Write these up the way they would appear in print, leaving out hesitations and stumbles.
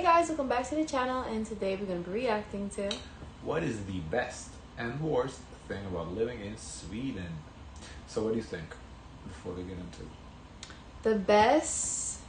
guys, welcome back to the channel, and today we're going to be reacting to what is the best and worst thing about living in Sweden. So what do you think before we get into it? the best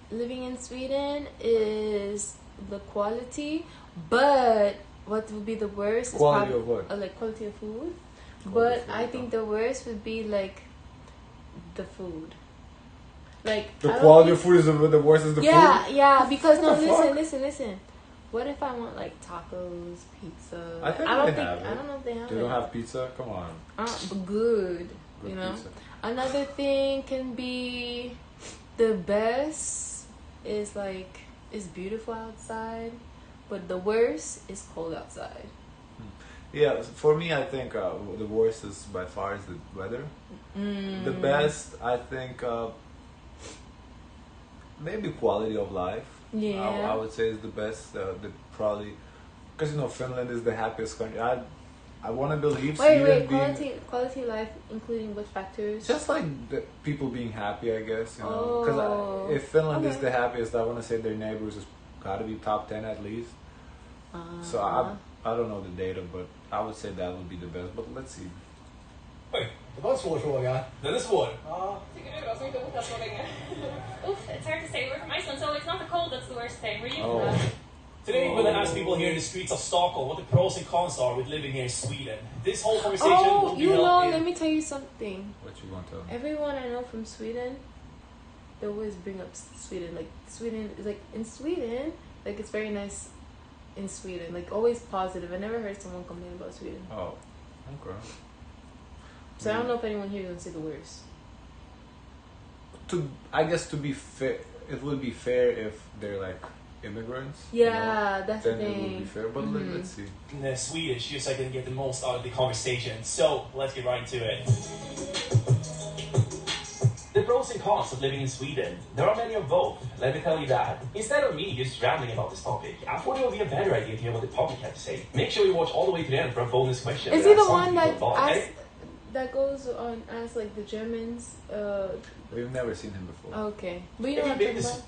living in Sweden is the quality, but what would be the worst Quality is of what? like quality of food. Quality But of food, I think the worst would be like the food. Like The quality of food is the worst is the food? Yeah, because no, What the listen. What if I want like tacos, pizza? I think I don't they think have it. I don't know if they have They it. don't have pizza? Come on. But good, you know. Pizza. Another thing can be the best is like it's beautiful outside, but the worst is cold outside. Yeah, for me, I think the worst is by far is the weather. The best, I think, maybe quality of life. Yeah, I would say is the best. The probably because Finland is the happiest country. I want to believe. Sweden wait, quality life including what factors? just like the people being happy, I guess. Because if Finland is the happiest, I want to say their neighbors has got to be top 10 at least. So I don't know the data, but I would say that would be the best. But let's see. Oj, det var en svår fråga. Den är svår. Ja. Tycker du då som inte bott här så länge? Oof, it's hard to say. We're from Iceland, so it's not the cold that's the worst thing. Where are you from? Today we're going to ask people here in the streets of Stockholm what the pros and cons are with living here in Sweden. This whole conversation will be held in... let me tell you something. What you want to tell me? Everyone I know from Sweden, they always bring up Sweden. Like Sweden is like in Sweden, like it's very nice in Sweden. Like always positive. I never heard someone complain about Sweden. Oh, okay. So I don't know if anyone here is gonna say the worst. I guess to be fair, it would be fair if they're like immigrants. Yeah, that's the then it would be thing. fair. But let's see. In Swedish, just so I can get the most out of the conversation. So, let's get right to it. The pros and cons of living in Sweden. There are many of both, let me tell you that. Instead of me just rambling about this topic, I thought it would be a better idea to hear what the public had to say. Make sure you watch all the way to the end for a bonus question. Is he the one that goes on as like the Germans? We've never seen him before. Okay, but you know what I'm talking about?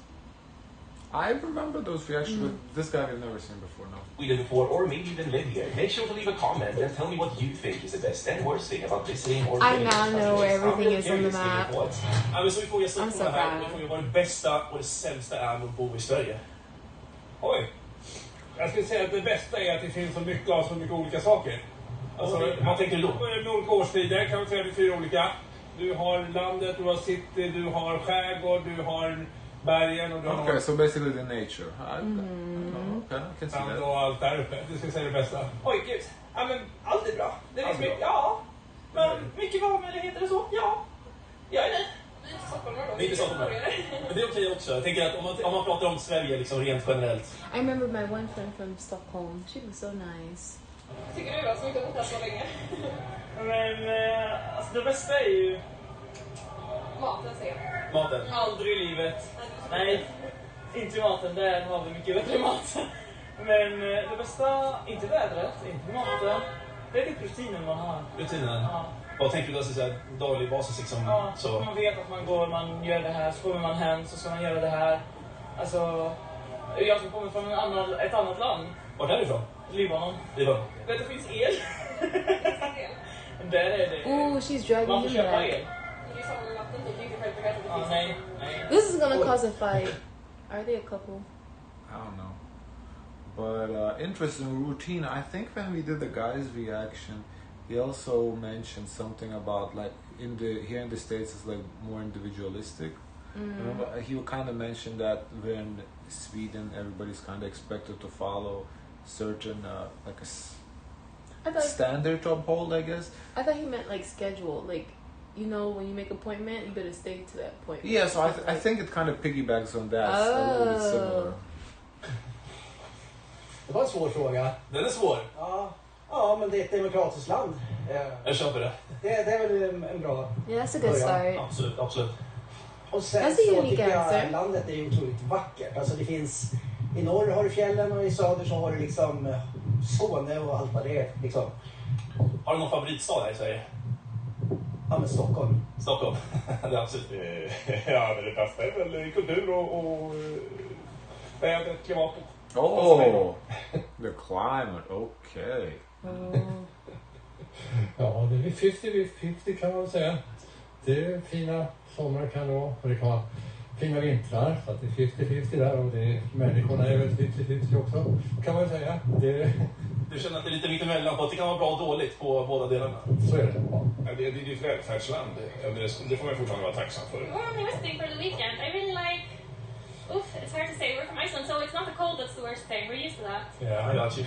I remember those reactions, but this guy we've never seen before. No. We did before, or maybe even live here. Make sure to leave a comment and tell me what you think is the best and worst thing about visiting or I living now in know where countries. everything is on the map. Ja, men så vi får gästa I'm so här. bad. Vi får ju vad det bästa och det sämsta är med att bo i Sverige. Oj. Jag skulle säga att det bästa är att det finns så mycket av så mycket olika saker. Alltså, vad tänker du då? Med olika årstider kan man säga det är 4 olika. Du har landet, du har city, du har skärgård, du har bergen och du har... Okay, so basically the nature. Okay, I can see sand that. och allt där uppe. Du ska säga det bästa. Oj, gud. Ja, men allt är bra. Det är liksom mycket, ja. Men mycket valmöjligheter och så, ja. Jag är nöjd. Vi är inte stockholmare då. Vi är inte stockholmare. Men det är okej också. Jag tänker att om man pratar om Sverige liksom rent generellt. I remember my one friend from Stockholm. She was so nice. Tycker du då som inte bott här så länge? Men alltså det bästa är ju Maten säger jag. Maten. aldrig i livet. Nej, inte maten. Där har vi mycket bättre mat. Men det bästa, inte vädret, inte maten. Det är lite rutinen man har. Rutinen. Ja. Vad tänker du då så här daglig basis liksom? Ja, Så. man vet att man går, man gör det här, så kommer man hem så ska man göra det här. Alltså, jag som kommer från ett annat land, Vart är du ifrån? Libanon. Libanon. Vet det finns el? Där är det. Ooh, she's driving Man får me köpa mad. el. Det är som vatten, det är inte självklart att det Ja, finns. nej. This is gonna cause a fight. Are they a couple? I don't know. But interesting routine. I think when we did the guy's reaction, he also mentioned something about like here in the States it's like more individualistic. Remember, he kind of mentioned that when Sweden everybody's kind of expected to follow certain like a standard to uphold, I guess. I thought he meant like schedule, like you know when you make an appointment, you better stay to that appointment. Yeah, so I think it kind of piggybacks on that. It's a little bit similar. Det var en svår fråga. Den är svår. Ja, men det är ett demokratiskt land. Jag köper det. Det är väl en bra... Yeah, that's a good start. Absolut, absolut. Och sen That's a så unique tycker jag answer. landet är otroligt vackert. Alltså det finns... I norr har du fjällen och i söder så har du liksom Skåne och allt vad det är. Liksom. Har du någon favoritstad här i Sverige? Ja, men Stockholm. Stockholm. Det är absolut. Ja, men det bästa är väl kultur och Vädret, klimatet. Oh, the climate. Okay. Ja, det är 50-50 kan man säga. Det är fina sommar kan det vara och det kan vara fina vintrar. Så att det är 50-50 där och det är, människorna är väl 50-50 också kan man säga. Du känner att det är lite mittemellan på att det kan vara bra och dåligt på båda delarna? Så är det. Ja. Ja, det är ju ett välfärdsland. Det får man fortfarande vara tacksam för. We're only visiting for the weekend. I really like... Oof, it's hard to say. We're from Iceland, so it's not the cold that's the worst thing. We're used to that. Yeah, I got you.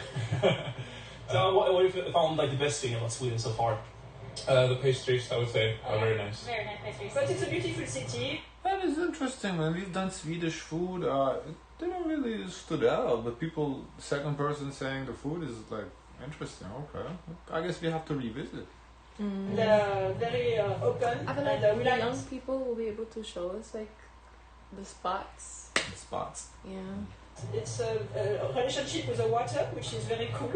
So what have you found like the best thing about Sweden so far? The pastries, I would say, are very nice. Very nice pastries. But it's a beautiful city. That is interesting, man. We've done Swedish food. It didn't really stood out, but people, second person saying the food is like interesting. Okay, I guess we have to revisit. They're very open. I feel like and we the like young people will be able to show us like the spots. The spots. Yeah. it's a relationship with the water, which is very cool,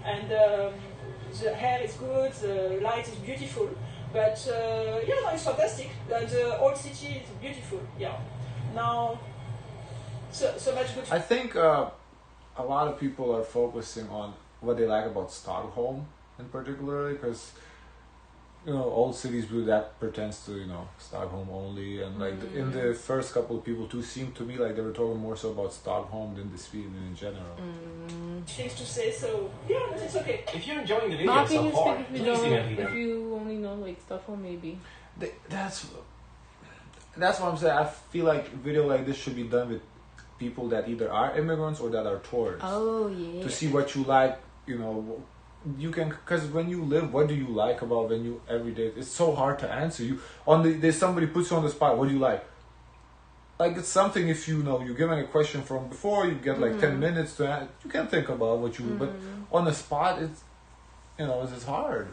and the hair is good, the light is beautiful. But yeah, no, it's fantastic. The old city is beautiful. Yeah. Now, so much good. I think a lot of people are focusing on what they like about Stockholm in particular, because old cities do that pretends to Stockholm only, and like in the first couple of people too seemed to me like they were talking more so about Stockholm than the Sweden in general. Things to say, so yeah, but it's okay. If you're enjoying the video How so can you far, speak please email me. if you only know like Stockholm maybe? That's what I'm saying. I feel like video like this should be done with people that either are immigrants or that are tourists. Oh yeah. To see what you like, you can, because when you live, what do you like about when you every day? It's so hard to answer. There's somebody puts you on the spot. What do you like? Like it's something if you're given a question from before, you get like 10 minutes to answer. You can think about what you. But on the spot, it's hard.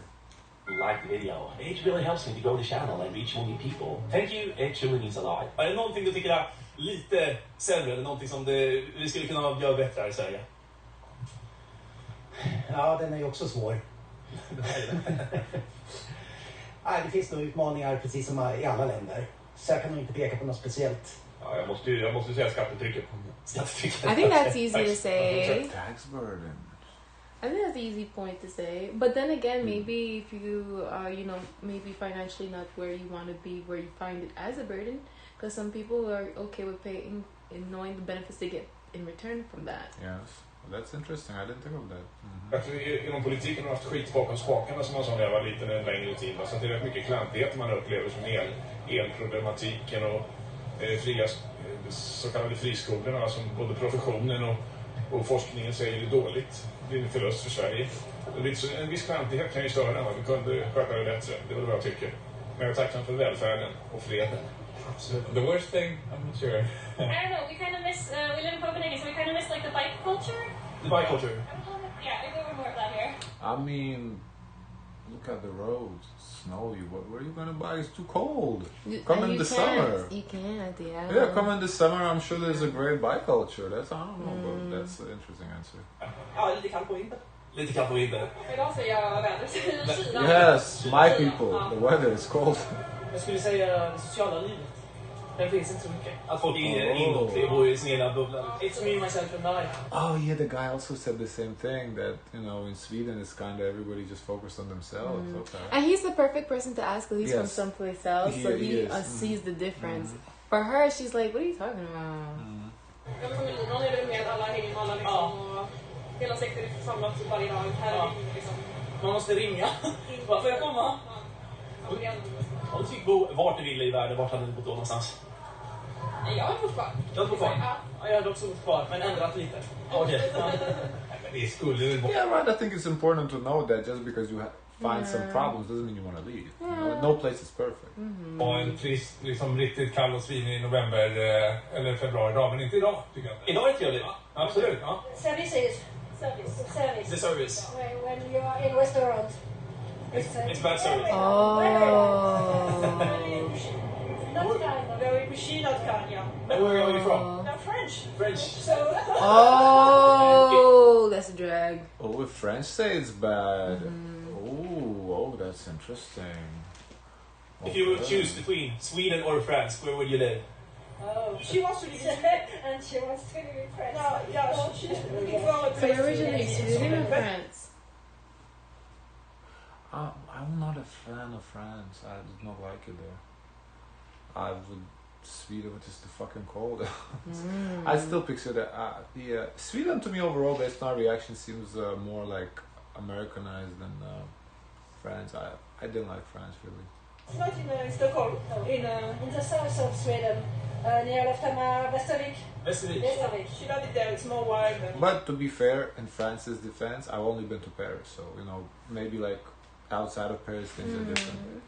Like the video. It really helps me to grow the channel and reach more new people. Thank you, it truly means a lot. Är det någonting du tycker är lite sämre eller någonting som vi skulle kunna göra bättre här i Sverige? Ja, den är ju också svår. Nej, det finns nog utmaningar precis som i alla länder. Så jag kan nog inte peka på något speciellt. Ja, jag måste säga skattetrycket. I think that's easy to say. Tax burden. I think that's an easy point to say. But then again, maybe if you are, maybe financially not where you want to be, where you find it as a burden, because some people are okay with paying and knowing the benefits they get in return from that. Yes, that's interesting. I didn't think of that. Jag tror inom politiken har haft skit bakom spakarna som man sa när jag var liten en längre tid. Så det är rätt mycket klantigheter man upplever som elproblematiken och fria så kallade friskolorna som både professionen och forskningen säger är dåligt. Det blir en förlust för Sverige. En viss klantighet kan ju störa om vi kunde sköta det bättre. Det är vad jag tycker. Men jag är tacksam för välfärden och freden. The worst thing, I'm not sure. I don't know, we kind of miss, we live in Copenhagen, so we kind of miss like the bike culture. The bike culture. Yeah, I go over more of that here. I mean, look at the roads. It's snowy. What are you gonna buy? It's too cold. Come in the summer. You can't, yeah. Yeah, come in the summer. I'm sure there's a great bike culture. I don't know, but that's an interesting answer. Ja, lite kallt på vintern. Lite kallt på vintern. Idag säger jag vädret. Yes, my people. The weather is cold. Jag skulle säga det sociala livet. Den finns inte så mycket. Att folk är ingått och bor i sin egna bubbla. It's me, myself and I. Oh yeah, the guy also said the same thing, that in Sweden it's kind of everybody just focused on themselves. Okay. And he's the perfect person to ask because he's from someplace else, so he sees the difference. For her, she's like, what are you talking about? Någon är det med alla hänger med alla liksom, och hela sektorn är samlat varje dag. Här är det liksom. Man måste ringa. Får jag komma? Om du fick bo vart du ville i världen, vart hade du bott då någonstans? Jag har bott kvar. Jag har bott kvar? Ja, jag har också bott kvar, men ändrat lite. Okej. Det skulle Yeah, right. I think it's important to know that just because you find some problems doesn't mean you want to leave. No place is perfect. Och en trist, liksom riktigt kall och svinig i november eller februari idag, men inte idag tycker jag. Idag är det trevligt. Absolut, ja. Services. The service. When you are in restaurant. It's bad service. Oh. Very pushy, not kind, yeah. Where are you from? I'm French. French. So. Oh, that's a drag. Oh, if French say it's bad. Oh, that's interesting. If you would choose between Sweden or France, where would you live? Oh, she wants to live in Sweden. And she wants to live in France. No, yeah, she's looking for a So place you're originally to Sweden or live. France? I'm not a fan of France. I did not like it there. I would Sweden, which is too fucking cold. I still picture that. Sweden to me overall, based on our reaction, seems more like Americanized than France. I didn't like France really. It's not in Stockholm. In the south of Sweden, near Loftahammar, Västervik. Västervik. she loved it there. It's more wild. But to be fair, in France's defense, I've only been to Paris, so maybe like outside of Paris things are different.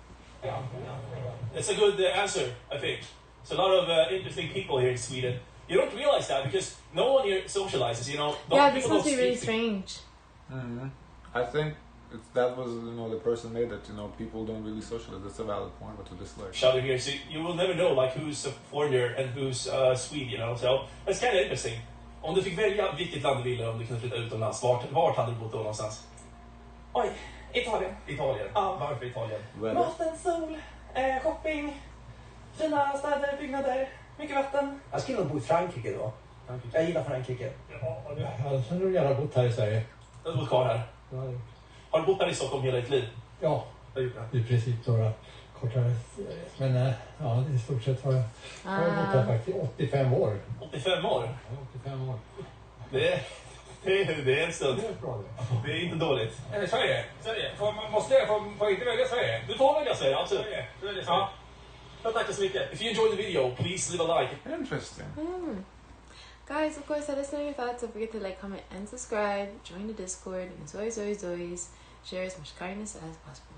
It's a good answer, I think. It's a lot of interesting people here in Sweden. You don't realize that because no one here socializes, Yeah, this must be really strange. I think that was the person made that people don't really socialize. That's a valid point, but to dislike. Shouting here, so you will never know like who's a foreigner and who's Swede, So that's kind of interesting. Om du fick välja vilket land du ville om du kunde flytta utomlands, vart hade du bott då någonstans? Oj, Italien. Italien? Ja. Varför Italien? Maten, sol, shopping, fina städer, byggnader, mycket vatten. Jag skulle nog bo i Frankrike då. Jag gillar Frankrike. Jag hade nog gärna bott här i Sverige. Du har bott kvar här? Ja, Har du bott här i Stockholm hela ditt liv? ja, i princip några kortare. Men ja, i stort sett har jag bott här faktiskt 85 år. 85 år? Ja, 85 år. Det är en stund. Det är bra det. Det är inte dåligt. Sverige. Måste jag få inte välja Sverige? Du får välja Sverige, absolut. Sverige. Ja. Tack så mycket. If you enjoyed the video, please leave a like. Interesting. Guys, of course, let us know your thoughts. Don't forget to like, comment, and subscribe. Join the Discord. And as always, share as much kindness as possible.